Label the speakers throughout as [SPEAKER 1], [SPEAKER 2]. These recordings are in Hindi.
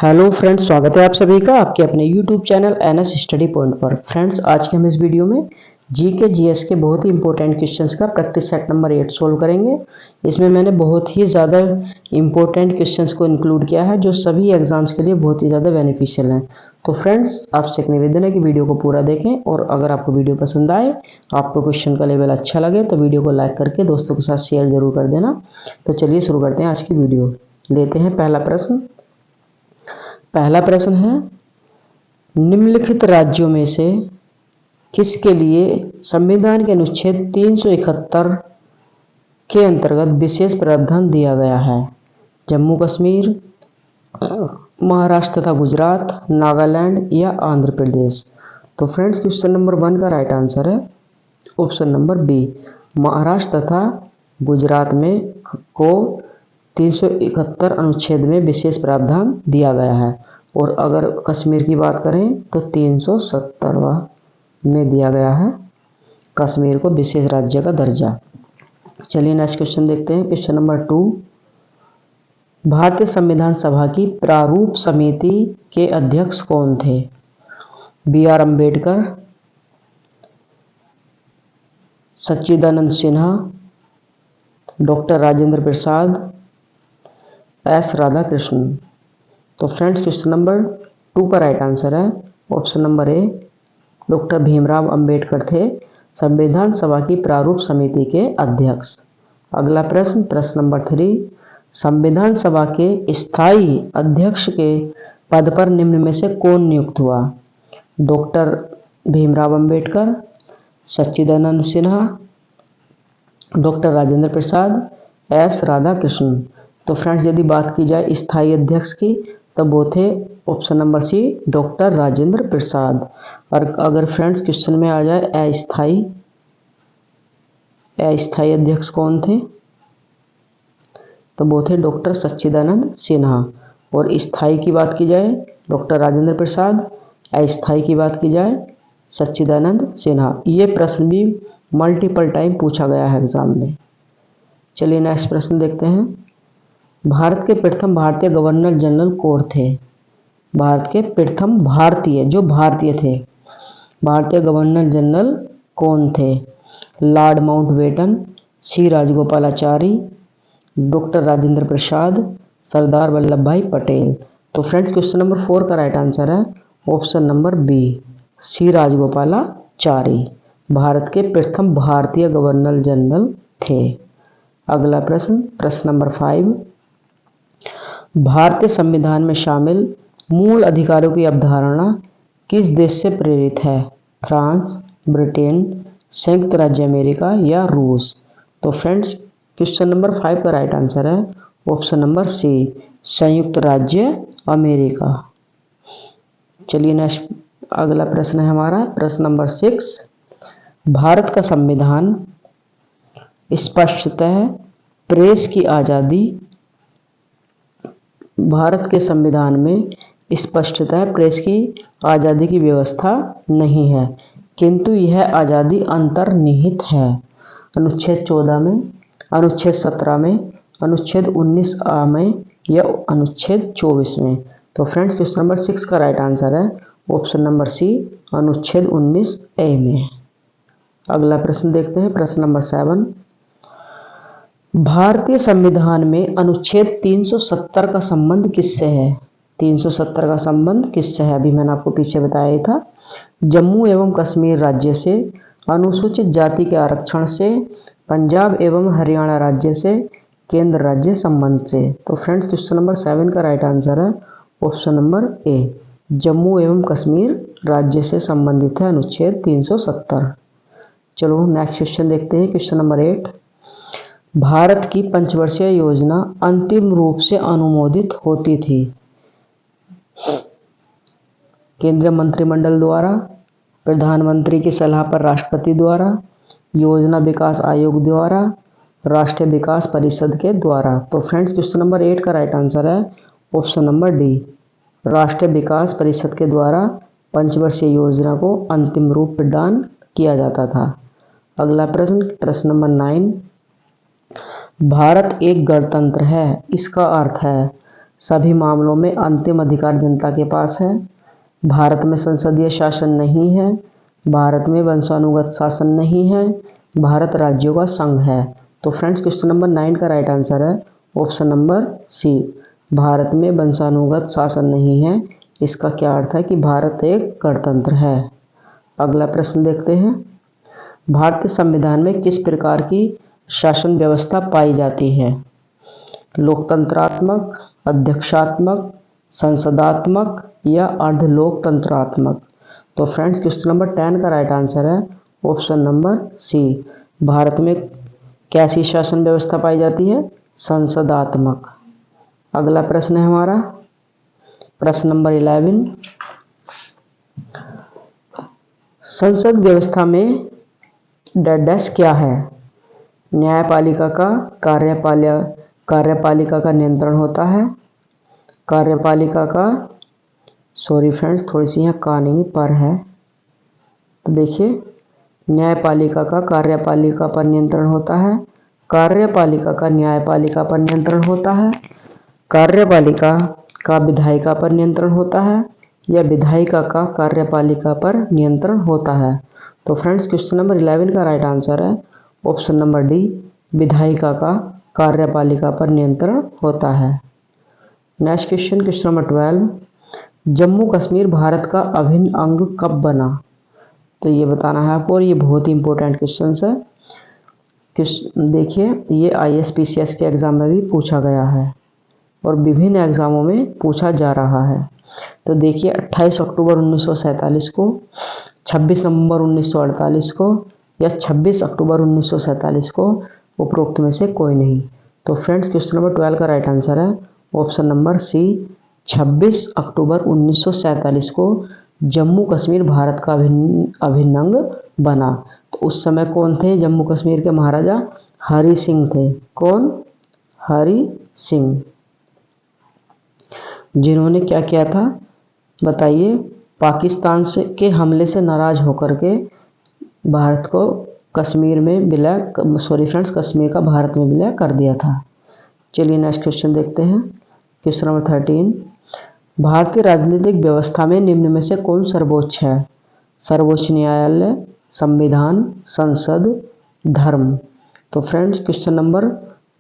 [SPEAKER 1] हेलो फ्रेंड्स, स्वागत है आप सभी का आपके अपने YouTube channel NS study point पर। फ्रेंड्स, आज के हम इस वीडियो में जीके जीएस के बहुत ही इंपॉर्टेंट क्वेश्चंस का प्रैक्टिस सेट नंबर 8 सोल्व करेंगे। इसमें मैंने बहुत ही ज़्यादा इंपॉर्टेंट क्वेश्चंस को इंक्लूड किया है जो सभी एग्जाम्स के लिए बहुत ही ज़्यादा बेनिफिशियल हैं। तो फ्रेंड्स, आपसे एक निवेदन है कि वीडियो को पूरा देखें और अगर आपको वीडियो पसंद आए, आपको क्वेश्चन का लेवल अच्छा लगे तो वीडियो को लाइक करके दोस्तों के साथ शेयर जरूर कर देना। तो चलिए शुरू करते हैं आज की वीडियो। लेते हैं पहला प्रश्न। पहला प्रश्न है, निम्नलिखित राज्यों में से किसके लिए संविधान के अनुच्छेद 371 के अंतर्गत विशेष प्रावधान दिया गया है? जम्मू कश्मीर, महाराष्ट्र तथा गुजरात, नागालैंड या आंध्र प्रदेश। तो फ्रेंड्स, क्वेश्चन नंबर 1 का राइट आंसर है ऑप्शन नंबर बी, महाराष्ट्र तथा गुजरात में को 371 अनुच्छेद में विशेष प्रावधान दिया गया है। और अगर कश्मीर की बात करें तो 370वां में दिया गया है कश्मीर को विशेष राज्य का दर्जा। चलिए नेक्स्ट क्वेश्चन देखते हैं। क्वेश्चन नंबर 2, भारतीय संविधान सभा की प्रारूप समिति के अध्यक्ष कौन थे? B R Ambedkar, Sachchidananda Sinha, doctor Rajendra Prasad, S Radhakrishnan. तो फ्रेंड्स, क्वेश्चन नंबर 2 का राइट आंसर है option number A, doctor Bhimrao Ambedkar थे संविधान सभा की प्रारूप समिति के अध्यक्ष। अगला प्रश्न, प्रश्न नंबर 3, संविधान सभा के स्थायी अध्यक्ष के पद पर निम्न में से कौन नियुक्त हुआ? डॉक्टर भीमराव अंबेडकर, सच्चिदानंद सिन्हा, डॉक्टर राजेंद्र प्रसाद, एस राधाकृष्णन। तो फ्रेंड्स, यदि बात की जाए स्थायी अध्यक्ष की तो वो थे option number C, doctor Rajendra Prasad. और अगर फ्रेंड्स क्वेश्चन में आ जाए अस्थायी अध्यक्ष कौन थे, तो वो थे डॉक्टर सच्चिदानंद सिन्हा। और स्थायी की बात की जाए डॉक्टर राजेंद्र प्रसाद, अस्थायी की बात की जाए सच्चिदानंद सिन्हा। ये प्रश्न भी मल्टीपल टाइम पूछा गया है एग्जाम में। चलिए नेक्स्ट प्रश्न देखते हैं। भारत के प्रथम भारतीय गवर्नर जनरल कौन थे? भारत के प्रथम भारतीय थे भारतीय गवर्नर जनरल कौन थे? लॉर्ड माउंटबेटन, सी राजगोपालाचारी, डॉक्टर राजेंद्र प्रसाद, सरदार वल्लभ भाई पटेल। तो फ्रेंड्स, क्वेश्चन नंबर 4 का राइट आंसर है ऑप्शन नंबर बी, सी राजगोपालाचारी भारत के प्रथम भारतीय गवर्नर जनरल थे। अगला प्रश्न, प्रश्न नंबर 5, भारतीय संविधान में शामिल मूल अधिकारों की अवधारणा किस देश से प्रेरित है? फ्रांस, ब्रिटेन, संयुक्त राज्य अमेरिका या रूस। तो फ्रेंड्स, क्वेश्चन नंबर 5 का राइट आंसर है ऑप्शन नंबर सी, संयुक्त राज्य अमेरिका। चलिए नेक्स्ट अगला प्रश्न है हमारा प्रश्न नंबर 6, भारत का संविधान स्पष्टतः प्रेस की आज़ादी, भारत के संविधान में स्पष्टतः प्रेस की आज़ादी की व्यवस्था नहीं है, किंतु यह आज़ादी अंतर्निहित है अनुच्छेद 14 में, अनुच्छेद 17 में, अनुच्छेद 19A में या अनुच्छेद 24 में। तो फ्रेंड्स, क्वेश्चन नंबर 6 का राइट आंसर है ऑप्शन नंबर सी, अनुच्छेद 19A में। अगला प्रश्न देखते हैं प्रश्न नंबर 7, भारतीय संविधान में अनुच्छेद 370 का संबंध किससे है? 370 का संबंध किससे है? अभी मैंने आपको पीछे बताया था, जम्मू एवं कश्मीर राज्य से, अनुसूचित जाति के आरक्षण से, पंजाब एवं हरियाणा राज्य से, केंद्र राज्य संबंध से। तो फ्रेंड्स, क्वेश्चन नंबर 7 का राइट आंसर है ऑप्शन नंबर ए, जम्मू एवं कश्मीर राज्य से संबंधित है अनुच्छेद 370। चलो नेक्स्ट क्वेश्चन देखते हैं। क्वेश्चन नंबर 8, भारत की पंचवर्षीय योजना अंतिम रूप से अनुमोदित होती थी केंद्रीय मंत्रिमंडल द्वारा, प्रधानमंत्री की सलाह पर राष्ट्रपति द्वारा, योजना विकास आयोग द्वारा, राष्ट्रीय विकास परिषद के द्वारा। तो फ्रेंड्स, क्वेश्चन नंबर 8 का राइट आंसर है ऑप्शन नंबर डी, राष्ट्रीय विकास परिषद के द्वारा पंचवर्षीय योजना को अंतिम रूप प्रदान किया जाता था। अगला प्रश्न, प्रश्न नंबर 9, भारत एक गणतंत्र है, इसका अर्थ है सभी मामलों में अंतिम अधिकार जनता के पास है। भारत में संसदीय शासन नहीं है। भारत में वंशानुगत शासन नहीं है। भारत राज्यों का संघ है। तो फ्रेंड्स क्वेश्चन नंबर 9 का राइट आंसर है ऑप्शन नंबर सी, भारत में वंशानुगत शासन नहीं है। इसका क्या अर्थ है कि भारत एक गणतंत्र है। अगला प्रश्न देखते हैं, भारतीय संविधान में किस प्रकार की शासन व्यवस्था पाई जाती है? लोकतंत्रात्मक, अध्यक्षात्मक, संसदात्मक या अर्धलोकतंत्रात्मक? तो फ्रेंड्स क्वेश्चन नंबर 10 का राइट आंसर है ऑप्शन नंबर सी, भारत में कैसी शासन व्यवस्था पाई जाती है? संसदात्मक। अगला प्रश्न है हमारा प्रश्न नंबर 11, संसद व्यवस्था में डैश क्या है? न्यायपालिका का कार्यपालिका का नियंत्रण होता है। कार्यपालिका का, सॉरी फ्रेंड्स थोड़ी सी यहाँ का नहीं पर है, तो देखिए न्यायपालिका का कार्यपालिका पर नियंत्रण होता है। कार्यपालिका का न्यायपालिका पर नियंत्रण होता है। कार्यपालिका का विधायिका पर नियंत्रण होता है या विधायिका का कार्यपालिका पर नियंत्रण होता है? तो फ्रेंड्स क्वेश्चन नंबर 11 का राइट आंसर है ऑप्शन नंबर डी, विधायिका का कार्यपालिका पर नियंत्रण होता है। Next question, question number 12, Jammu Kashmir Bharat का अभिन्न अंग कब बना? तो ये बताना है आपको और ये बहुत ही इंपॉर्टेंट क्वेश्चन है। देखिए ये ISPCS के एग्ज़ाम में भी पूछा गया है और विभिन्न एग्ज़ामों में पूछा जा रहा है। तो देखिए 28 अक्टूबर 1947 को, 26 नवंबर 1948 को या 26 अक्टूबर 1947 को, उपरोक्त में से कोई नहीं। तो फ्रेंड्स क्वेश्चन नंबर 12 का राइट आंसर है ऑप्शन नंबर सी, 26 अक्टूबर 1947 को जम्मू कश्मीर भारत का अभिन्न अंग बना। तो उस समय कौन थे जम्मू कश्मीर के महाराजा? हरि सिंह थे। कौन? हरि सिंह, जिन्होंने क्या किया था बताइए, पाकिस्तान से के हमले से नाराज होकर के भारत को कश्मीर में विलय, कश्मीर का भारत में विलय कर दिया था। चलिए नेक्स्ट क्वेश्चन देखते हैं, क्वेश्चन नंबर 13, भारतीय राजनीतिक व्यवस्था में निम्न में से कौन सर्वोच्च है? सर्वोच्च न्यायालय, संविधान, संसद, धर्म? तो फ्रेंड्स क्वेश्चन नंबर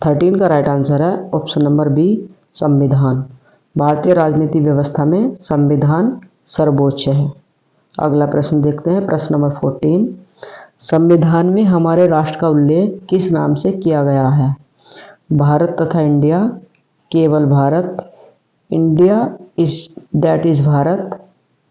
[SPEAKER 1] 13 का राइट आंसर है ऑप्शन नंबर बी, संविधान। भारतीय राजनीतिक व्यवस्था में संविधान सर्वोच्च है। अगला प्रश्न देखते हैं, प्रश्न नंबर 14, संविधान में हमारे राष्ट्र का उल्लेख किस नाम से किया गया है? भारत तथा इंडिया, केवल Bharat, India that is Bharat,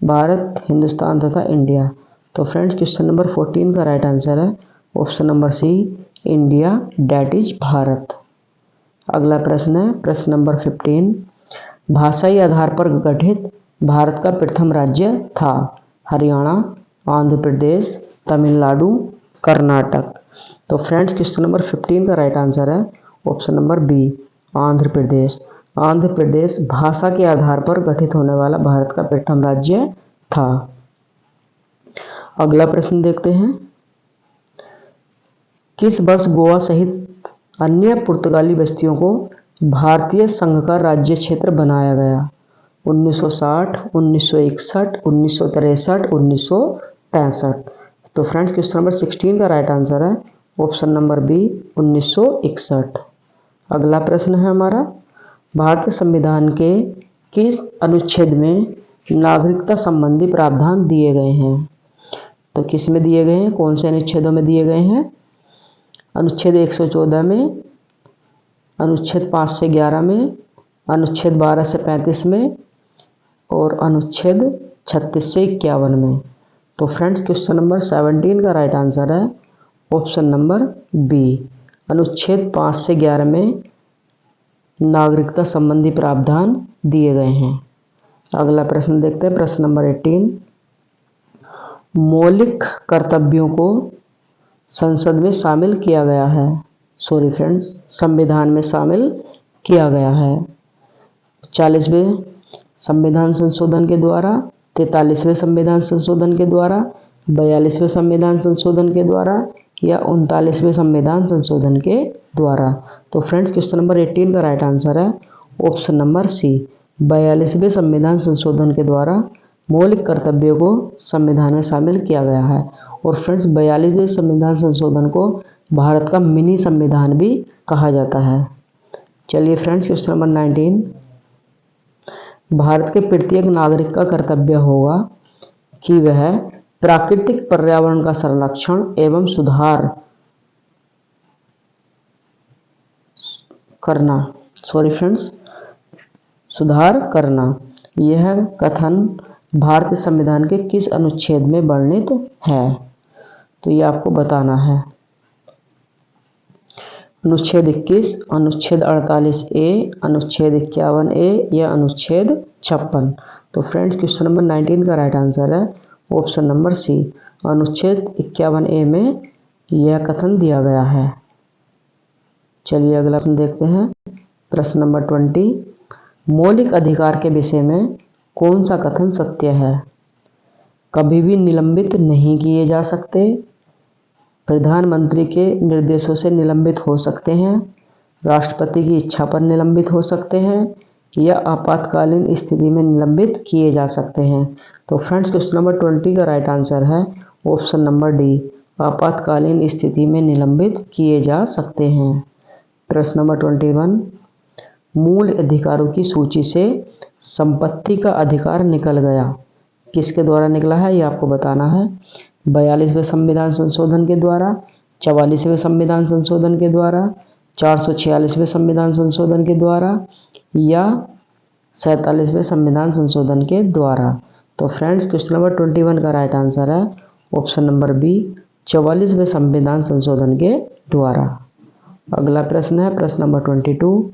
[SPEAKER 1] Bharat, Hindustan तथा इंडिया? तो फ्रेंड्स क्वेश्चन नंबर 14 का राइट आंसर है option number C, India that is Bharat. अगला प्रश्न है प्रश्न नंबर 15, भाषाई आधार पर गठित भारत का प्रथम राज्य था? हरियाणा, आंध्र प्रदेश, तमिलनाडु, कर्नाटक? तो फ्रेंड्स क्वेश्चन नंबर 15 का राइट आंसर है option number B, Andhra Pradesh. Andhra Pradesh भाषा के आधार पर गठित होने वाला भारत का प्रथम राज्य था। अगला प्रश्न देखते हैं, किस वर्ष गोवा सहित अन्य पुर्तगाली बस्तियों को भारतीय संघ का राज्य क्षेत्र बनाया गया? 1960, 1961, 1963, 1965? तो फ्रेंड्स क्वेश्चन नंबर 16 का राइट आंसर है ऑप्शन नंबर बी, 1961। अगला प्रश्न है हमारा, भारतीय संविधान के किस अनुच्छेद में नागरिकता संबंधी प्रावधान दिए गए हैं? तो किस में दिए गए हैं, कौन से अनुच्छेदों में दिए गए हैं? अनुच्छेद 114 में, अनुच्छेद 5 से 11 में, अनुच्छेद 12 से 35 में और अनुच्छेद 36 से 51 में। तो फ्रेंड्स क्वेश्चन नंबर 17 का राइट आंसर है ऑप्शन नंबर बी, अनुच्छेद 5 से 11 में नागरिकता संबंधी प्रावधान दिए गए हैं। अगला प्रश्न देखते हैं, प्रश्न नंबर 18, मौलिक कर्तव्यों को संसद में शामिल किया गया है, सॉरी फ्रेंड्स संविधान में शामिल किया गया है 40वें संविधान संशोधन के द्वारा, 43वें संविधान संशोधन के द्वारा, 42वें संविधान संशोधन के द्वारा या 39वें संविधान संशोधन के द्वारा? तो फ्रेंड्स क्वेश्चन नंबर 18 का राइट आंसर है ऑप्शन नंबर सी। 42वें संविधान संशोधन के द्वारा मौलिक कर्तव्यों को संविधान में शामिल किया गया है। और फ्रेंड्स 42वें संविधान संशोधन को भारत का मिनी संविधान भी कहा जाता है। चलिए फ्रेंड्स, क्वेश्चन नंबर 19। भारत के प्रत्येक नागरिक का कर्तव्य होगा कि वह प्राकृतिक पर्यावरण का संरक्षण एवं सुधार करना। यह कथन भारतीय संविधान के किस अनुच्छेद में वर्णित है? तो ये आपको बताना है। अनुच्छेद 21, अनुच्छेद 48A, अनुच्छेद 51A या अनुच्छेद 56। तो फ्रेंड्स क्वेश्चन नंबर 19 का राइट आंसर है ऑप्शन नंबर सी। अनुच्छेद 51A में यह कथन दिया गया है। चलिए अगला प्रश्न देखते हैं। प्रश्न नंबर 20। मौलिक अधिकार के विषय में कौन सा कथन सत्य है? कभी भी निलंबित नहीं किए जा सकते, प्रधानमंत्री के निर्देशों से निलंबित हो सकते हैं, राष्ट्रपति की इच्छा पर निलंबित हो सकते हैं या आपातकालीन स्थिति में निलंबित किए जा सकते हैं। तो फ्रेंड्स क्वेश्चन नंबर 20 का राइट आंसर है ऑप्शन नंबर डी। आपातकालीन स्थिति में निलंबित किए जा सकते हैं। प्रश्न नंबर 21। मूल अधिकारों की सूची से संपत्ति का अधिकार निकल गया, किसके द्वारा निकला है ये आपको बताना है। 42वें संविधान संशोधन के द्वारा, 44वें संविधान संशोधन के द्वारा, 446वें संविधान संशोधन के द्वारा या 47वें संविधान संशोधन के द्वारा। तो फ्रेंड्स क्वेश्चन नंबर 21 का राइट आंसर है ऑप्शन नंबर बी, 44वें संविधान संशोधन के द्वारा। अगला प्रश्न है प्रश्न नंबर 22।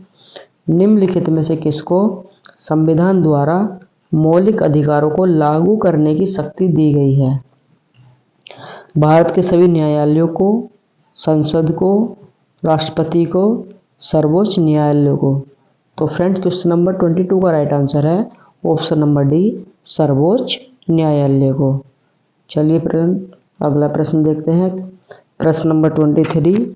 [SPEAKER 1] निम्नलिखित में से किसको संविधान द्वारा मौलिक अधिकारों को लागू करने की शक्ति दी गई है? भारत के सभी न्यायालयों को, संसद को, राष्ट्रपति को, सर्वोच्च न्यायालय को। तो फ्रेंड्स क्वेश्चन नंबर 22 का राइट आंसर है ऑप्शन नंबर डी, सर्वोच्च न्यायालय को। चलिए अगला प्रश्न देखते हैं। प्रश्न नंबर 23।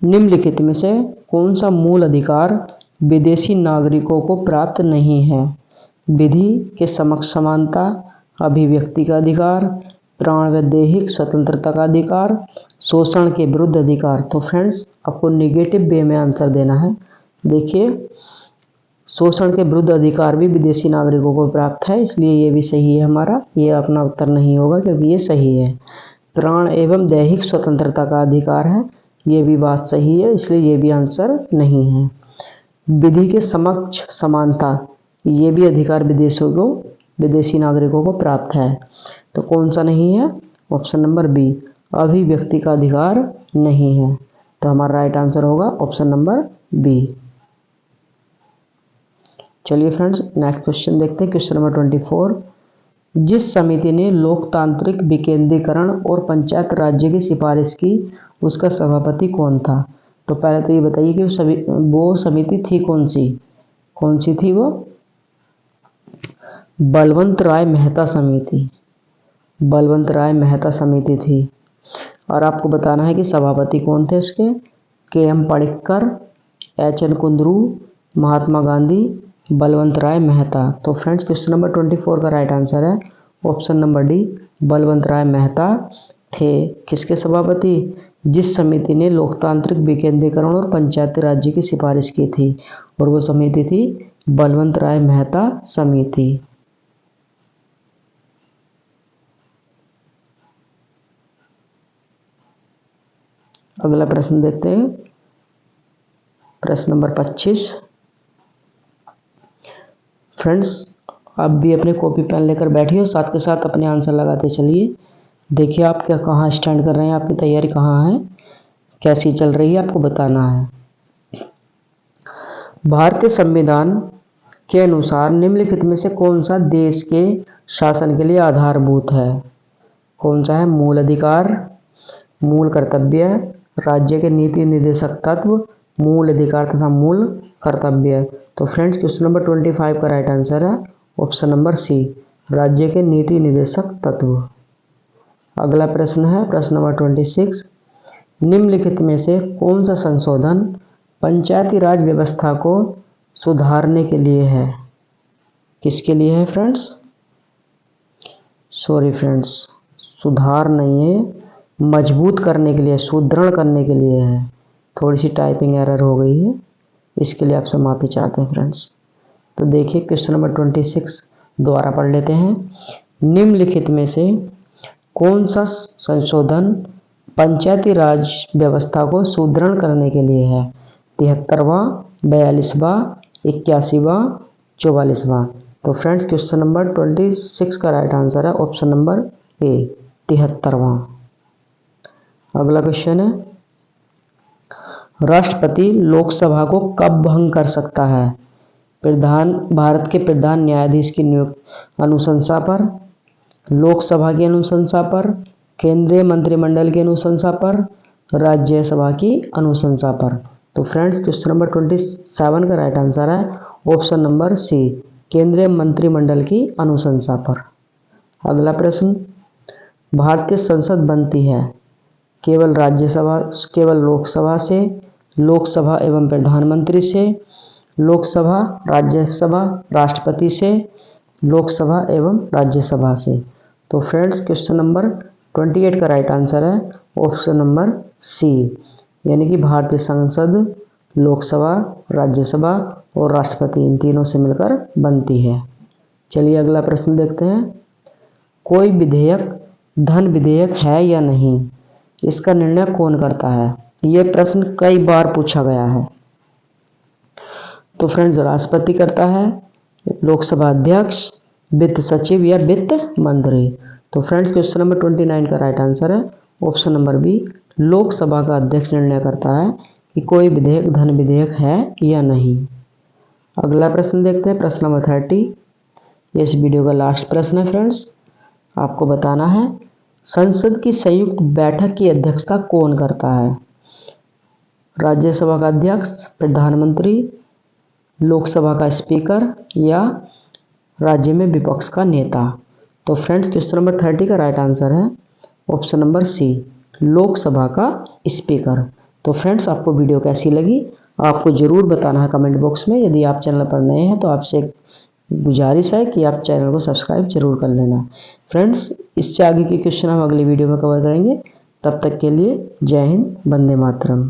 [SPEAKER 1] निम्नलिखित में से कौन सा मूल अधिकार विदेशी नागरिकों को प्राप्त नहीं है? विधि के समक्ष समानता, अभिव्यक्ति का अधिकार, प्राण व दैहिक स्वतंत्रता का अधिकार, शोषण के विरुद्ध अधिकार। तो फ्रेंड्स आपको नेगेटिव वे में आंसर देना है। देखिए, शोषण के विरुद्ध अधिकार भी विदेशी नागरिकों को प्राप्त है, इसलिए ये भी सही है हमारा। ये अपना उत्तर नहीं होगा क्योंकि ये सही है। प्राण एवं दैहिक स्वतंत्रता का अधिकार है, ये भी बात सही है, इसलिए ये भी आंसर नहीं है। विधि के समक्ष समानता, ये भी अधिकार विदेशी नागरिकों को प्राप्त है। तो कौन सा नहीं है? ऑप्शन नंबर बी, अभिव्यक्ति का अधिकार नहीं है। तो हमारा राइट आंसर होगा ऑप्शन नंबर बी। चलिए फ्रेंड्स नेक्स्ट क्वेश्चन देखते हैं। Question number 24। जिस समिति ने लोकतांत्रिक विकेंद्रीकरण और पंचायत राज्य की सिफारिश की, उसका सभापति कौन था? तो पहले तो ये बताइए कि वो समिति थी कौन सी थी वो? बलवंत राय मेहता समिति। बलवंत राय मेहता समिति थी। और आपको बताना है कि सभापति कौन थे उसके? के.एम. पणिक्कर, एच.एन. कुंदरू, महात्मा गांधी, बलवंत राय मेहता। तो फ्रेंड्स क्वेश्चन नंबर 24 का राइट आंसर है ऑप्शन नंबर डी, बलवंत राय मेहता थे। किसके सभापति? जिस समिति ने लोकतांत्रिक विकेंद्रीकरण और पंचायती राज्य की सिफारिश की थी, और वो समिति थी बलवंत राय मेहता समिति। अगला प्रश्न देखते हैं। प्रश्न नंबर 25। फ्रेंड्स आप भी अपने कॉपी पेन लेकर बैठिए, साथ के साथ अपने आंसर लगाते चलिए। देखिए आप क्या कहाँ स्टैंड कर रहे हैं, आपकी तैयारी कहाँ है, कैसी चल रही है, आपको बताना है। भारतीय संविधान के अनुसार निम्नलिखित में से कौन सा देश के शासन के लिए आधारभूत है? कौन सा है? मूल अधिकार, मूल कर्तव्य, राज्य के नीति निर्देशक तत्व, मूल अधिकार तथा मूल कर्तव्य। तो फ्रेंड्स क्वेश्चन नंबर 25 का राइट आंसर है ऑप्शन नंबर सी, राज्य के नीति निर्देशक तत्व। अगला प्रश्न है प्रश्न नंबर 26। निम्नलिखित में से कौन सा संशोधन पंचायती राज व्यवस्था को सुधारने के लिए है। किसके लिए है फ्रेंड्स? सॉरी फ्रेंड्स, सुधार नहीं है, मजबूत करने के लिए, सुदृढ़ करने के लिए है। थोड़ी सी टाइपिंग एरर हो गई है, इसके लिए आपसे माफ़ी चाहते हैं फ्रेंड्स। तो देखिए क्वेश्चन नंबर 26 दोबारा पढ़ लेते हैं। निम्नलिखित में से कौन सा संशोधन पंचायती राज व्यवस्था को सुदृढ़ करने के लिए है? 73वां, 42वां, 81वां, 44वां। तो फ्रेंड्स क्वेश्चन नंबर 26 का राइट आंसर है ऑप्शन नंबर ए, 73वां। अगला क्वेश्चन है, राष्ट्रपति लोकसभा को कब भंग कर सकता है? भारत के प्रधान न्यायाधीश की नियुक्ति अनुशंसा पर, लोकसभा की अनुशंसा पर, केंद्रीय मंत्रिमंडल की अनुशंसा पर, राज्यसभा की अनुशंसा पर। तो फ्रेंड्स क्वेश्चन नंबर 27 का राइट आंसर है ऑप्शन नंबर सी, केंद्रीय मंत्रिमंडल की अनुशंसा पर। अगला प्रश्न, भारतीय संसद बनती है केवल राज्यसभा, केवल लोकसभा से, लोकसभा एवं प्रधानमंत्री से, लोकसभा, राज्यसभा, राष्ट्रपति से, लोकसभा एवं राज्यसभा से। तो फ्रेंड्स क्वेश्चन नंबर 28 का राइट आंसर है ऑप्शन नंबर सी, यानी कि भारतीय संसद लोकसभा, राज्यसभा और राष्ट्रपति इन तीनों से मिलकर बनती है। चलिए अगला प्रश्न देखते हैं। कोई विधेयक धन विधेयक है या नहीं, इसका निर्णय कौन करता है? यह प्रश्न कई बार पूछा गया है। तो फ्रेंड्स राष्ट्रपति करता है, लोकसभा अध्यक्ष, वित्त सचिव या वित्त मंत्री। तो फ्रेंड्स क्वेश्चन नंबर 29 का राइट आंसर है ऑप्शन नंबर बी, लोकसभा का अध्यक्ष निर्णय करता है कि कोई विधेयक धन विधेयक है या नहीं। अगला प्रश्न देखते हैं, प्रश्न नंबर 30। ये इस वीडियो का लास्ट प्रश्न है फ्रेंड्स। आपको बताना है संसद की संयुक्त बैठक की अध्यक्षता कौन करता है? राज्यसभा का अध्यक्ष, प्रधानमंत्री, लोकसभा का स्पीकर या राज्य में विपक्ष का नेता। तो फ्रेंड्स क्वेश्चन नंबर 30 का राइट आंसर है ऑप्शन नंबर सी, लोकसभा का स्पीकर। तो फ्रेंड्स आपको वीडियो कैसी लगी आपको ज़रूर बताना है कमेंट बॉक्स में। यदि आप चैनल पर नए हैं तो आपसे गुजारिश है कि आप चैनल को सब्सक्राइब जरूर कर लेना। फ्रेंड्स इससे आगे के क्वेश्चन हम अगली वीडियो में कवर करेंगे। तब तक के लिए जय हिंद, वंदे मातरम।